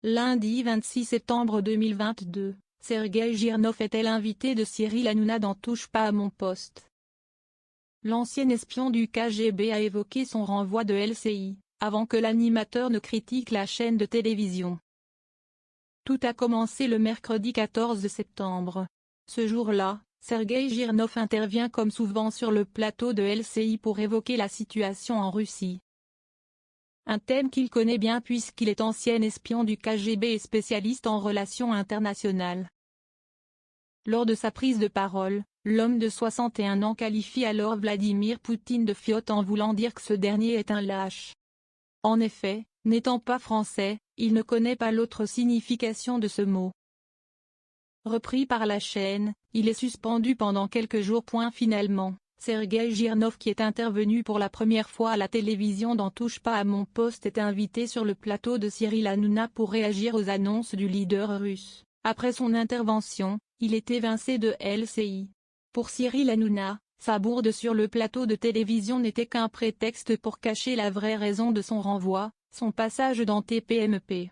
Lundi 26 septembre 2022, Sergueï Girnov est l'invité de Cyril Hanouna dans Touche pas à mon poste. L'ancien espion du KGB a évoqué son renvoi de LCI, avant que l'animateur ne critique la chaîne de télévision. Tout a commencé le mercredi 14 septembre. Ce jour-là, Sergueï Girnov intervient comme souvent sur le plateau de LCI pour évoquer la situation en Russie. Un thème qu'il connaît bien puisqu'il est ancien espion du KGB et spécialiste en relations internationales. Lors de sa prise de parole, l'homme de 61 ans qualifie alors Vladimir Poutine de fiotte en voulant dire que ce dernier est un lâche. En effet, n'étant pas français, il ne connaît pas l'autre signification de ce mot. Repris par la chaîne, il est suspendu pendant quelques jours. Finalement, Sergueï Girnov, qui est intervenu pour la première fois à la télévision dans Touche pas à mon poste, est invité sur le plateau de Cyril Hanouna pour réagir aux annonces du leader russe. Après son intervention, il est évincé de LCI. Pour Cyril Hanouna, sa bourde sur le plateau de télévision n'était qu'un prétexte pour cacher la vraie raison de son renvoi, son passage dans TPMP.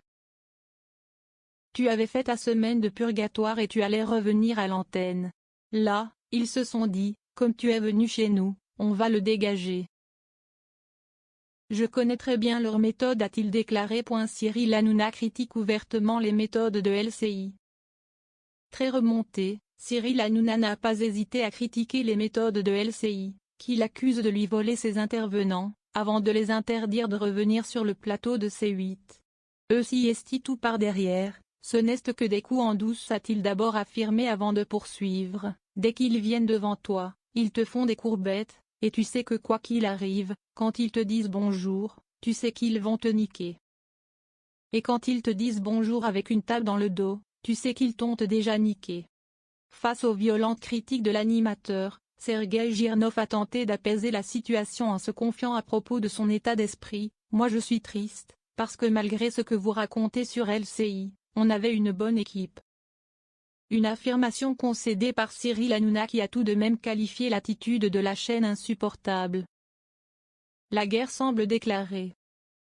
Tu avais fait ta semaine de purgatoire et tu allais revenir à l'antenne. Là, ils se sont dit, comme tu es venu chez nous, on va le dégager. Je connais très bien leur méthode, a-t-il déclaré. Cyril Hanouna critique ouvertement les méthodes de LCI. Très remonté, Cyril Hanouna n'a pas hésité à critiquer les méthodes de LCI, qui l'accuse de lui voler ses intervenants, avant de les interdire de revenir sur le plateau de C8. Si esti tout par derrière, ce n'est que des coups en douce, a-t-il d'abord affirmé avant de poursuivre. Dès qu'ils viennent devant toi, ils te font des courbettes, et tu sais que quoi qu'il arrive, quand ils te disent bonjour, tu sais qu'ils vont te niquer. Et quand ils te disent bonjour avec une tape dans le dos, tu sais qu'ils t'ont déjà niqué. Face aux violentes critiques de l'animateur, Sergueï Girnov a tenté d'apaiser la situation en se confiant à propos de son état d'esprit. Moi je suis triste, parce que malgré ce que vous racontez sur LCI, on avait une bonne équipe. Une affirmation concédée par Cyril Hanouna, qui a tout de même qualifié l'attitude de la chaîne insupportable. La guerre semble déclarée.